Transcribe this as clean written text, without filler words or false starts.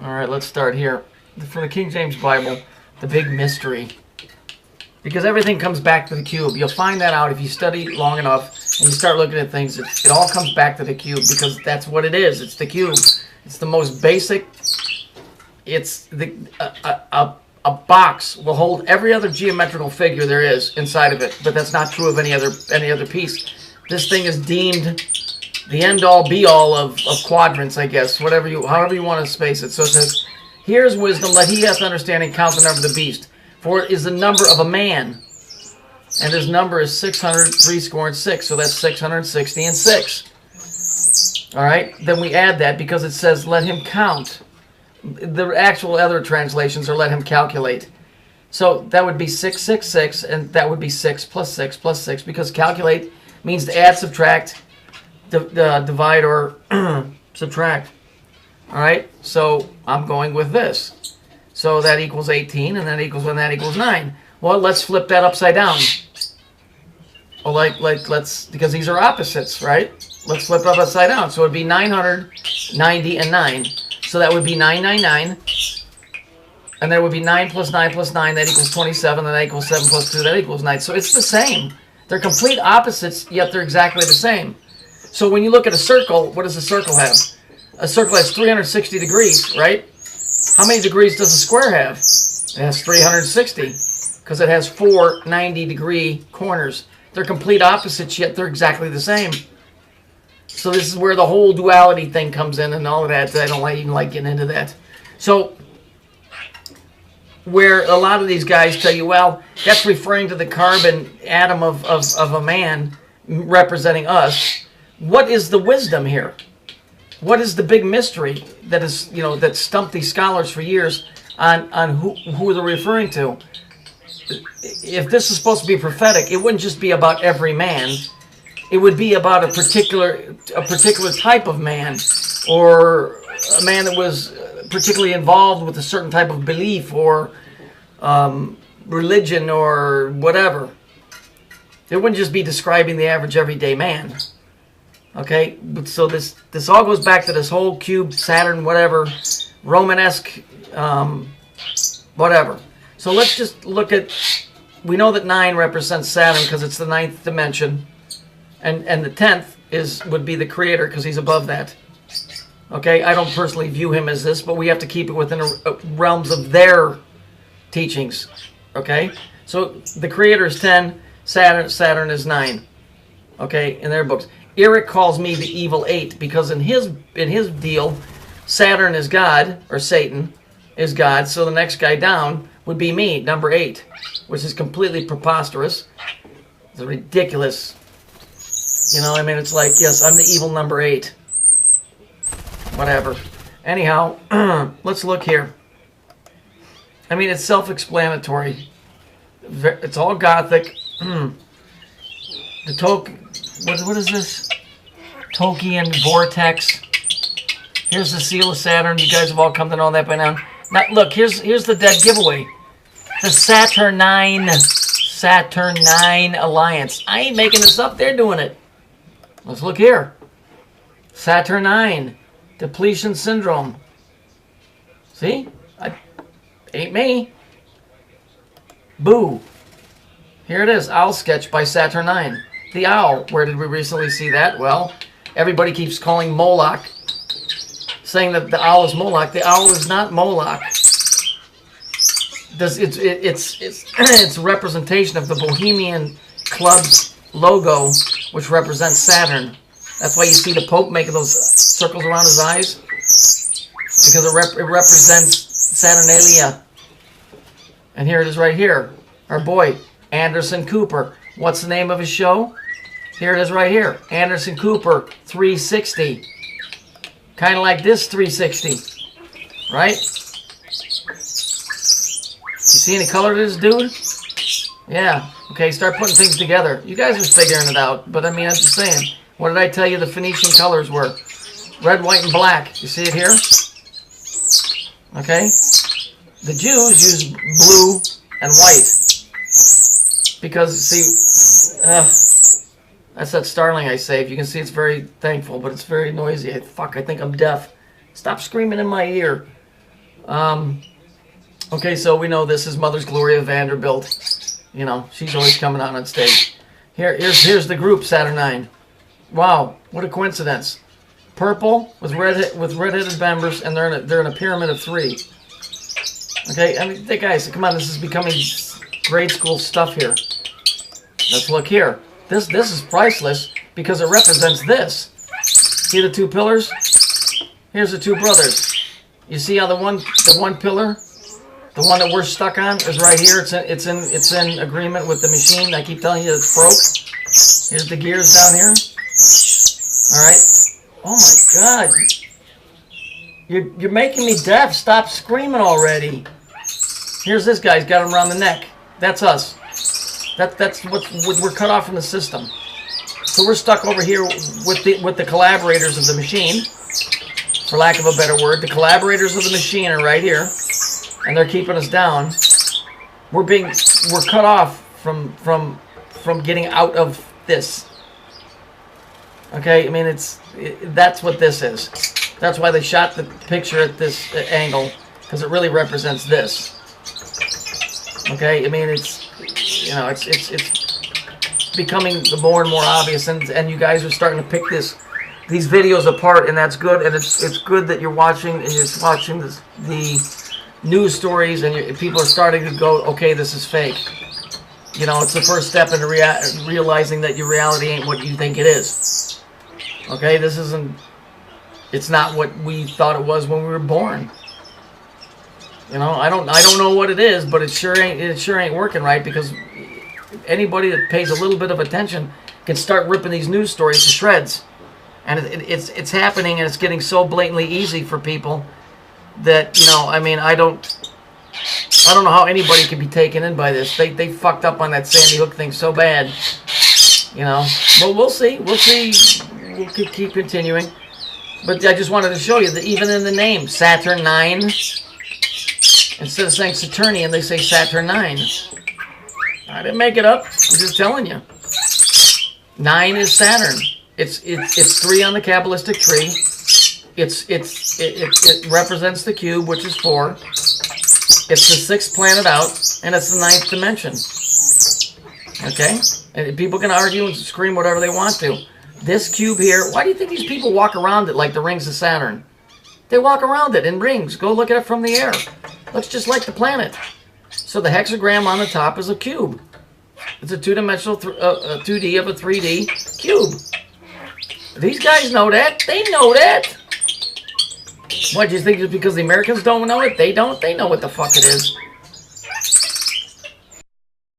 All right, let's start here. From the King James Bible, the big mystery. Because everything comes back to the cube. You'll find that out if you study long enough and you start looking at things. It all comes back to the cube because that's what it is. It's the cube. It's the most basic. It's a box will hold every other geometrical figure there is inside of it, but that's not true of any other piece. This thing is deemed the end-all, be-all of quadrants, I guess, however you want to space it. So it says, "Here's wisdom, let he hath understanding count the number of the beast. For it is the number of a man, and his number is 666, so that's 660 and 6. All right, then we add that because it says, let him count. The actual other translations are let him calculate. So that would be 666, and that would be 6 plus 6 plus 6, because calculate means to add, subtract, divide, or subtract. All right, so I'm going with this. So that equals 18, and that equals 9. Well, let's flip that upside down. Well, let's, because these are opposites, right? Let's flip it upside down. So it would be 990 and 9. So that would be 999. And there would be 9 plus 9 plus 9. That equals 27. And that equals 7 plus 2. That equals 9. So it's the same. They're complete opposites, yet they're exactly the same. So when you look at a circle, what does a circle have? A circle has 360 degrees, right? How many degrees does a square have? It has 360, because it has 4 90-degree corners. They're complete opposites, yet they're exactly the same. So this is where the whole duality thing comes in and all of that. I don't even like getting into that. So where a lot of these guys tell you, well, that's referring to the carbon atom of a man representing us. What is the wisdom here? What is the big mystery that is, that stumped these scholars for years on who they're referring to? If this is supposed to be prophetic, it wouldn't just be about every man. It would be about a particular type of man, or a man that was particularly involved with a certain type of belief or religion or whatever. It wouldn't just be describing the average everyday man. Okay, but so this all goes back to this whole cube, Saturn, whatever, Romanesque, whatever. So let's just look at, we know that 9 represents Saturn because it's the 9th dimension, and the 10th would be the creator because he's above that. Okay, I don't personally view him as this, but we have to keep it within the realms of their teachings. Okay, so the creator is 10, Saturn is 9. Okay, in their books. Eric calls me the evil 8 because in his deal, Saturn is God, or Satan is God, so the next guy down would be me, number 8, which is completely preposterous. It's ridiculous. It's like, yes, I'm the evil number 8. Whatever. Anyhow, let's look here. It's self-explanatory. It's all Gothic. What is this? Tolkien Vortex. Here's the seal of Saturn. You guys have all come to know that by now. Now look, here's the dead giveaway. The Saturnine Alliance. I ain't making this up. They're doing it. Let's look here. Saturnine. Depletion syndrome. See? Ain't me. Boo. Here it is. Owl sketch by Saturnine. The owl. Where did we recently see that? Well, everybody keeps calling Moloch, saying that the owl is Moloch. The owl is not Moloch. It's representation of the Bohemian Club logo, which represents Saturn. That's why you see the Pope making those circles around his eyes, because it represents Saturnalia. And here it is right here. Our boy, Anderson Cooper. What's the name of his show? Here it is right here. Anderson Cooper 360. Kind of like this 360. Right? You see any color to this dude? Yeah. Okay, start putting things together. You guys are figuring it out. But I'm just saying. What did I tell you the Phoenician colors were? Red, white, and black. You see it here? Okay? The Jews use blue and white. Because, see, that's that starling I saved. You can see it's very thankful, but it's very noisy. Fuck, I think I'm deaf. Stop screaming in my ear. Okay, so we know this is Mother's Gloria Vanderbilt. You know, she's always coming out on stage. Here's the group, Saturn 9. Wow, what a coincidence. Purple with redheaded members, and they're in a pyramid of 3. Okay, I mean, guys, come on, this is becoming grade school stuff here. Let's look here. This is priceless because it represents this. See the 2 pillars? Here's the 2 brothers. You see how the one pillar, the one that we're stuck on, is right here. It's in agreement with the machine. I keep telling you it's broke. Here's the gears down here. All right. Oh my God. You're making me deaf. Stop screaming already. Here's this guy's got him around the neck. That's us. That's what we're cut off from the system. So we're stuck over here with the collaborators of the machine, for lack of a better word. The collaborators of the machine are right here, and they're keeping us down. We're cut off from getting out of this. Okay, I mean that's what this is. That's why they shot the picture at this angle, because it really represents this. Okay, I mean it's becoming more and more obvious, and you guys are starting to pick these videos apart, and that's good. And it's good that you're watching the news stories, and people are starting to go, okay, this is fake. You know, it's the first step into realizing that your reality ain't what you think it is. Okay, it's not what we thought it was when we were born. You know, I don't know what it is, but it sure ain't working right, because anybody that pays a little bit of attention can start ripping these news stories to shreds. And it's happening, and it's getting so blatantly easy for people that, you know, I mean, I don't know how anybody can be taken in by this. They fucked up on that Sandy Hook thing so bad, you know. But we'll see. We'll keep continuing. But I just wanted to show you that even in the name, Saturn 9, instead of saying Saturnian, they say Saturn 9. I didn't make it up. I'm just telling you. 9 is Saturn. It's 3 on the Kabbalistic tree. It represents the cube, which is 4. It's the 6th planet out, and it's the 9th dimension. Okay? And people can argue and scream whatever they want to. This cube here, why do you think these people walk around it like the rings of Saturn? They walk around it in rings. Go look at it from the air. Looks just like the planet. So the hexagram on the top is a cube. It's a 2-dimensional 2D of a 3D cube. These guys know that. They know that. What, do you think just because the Americans don't know it? They don't. They know what the fuck it is.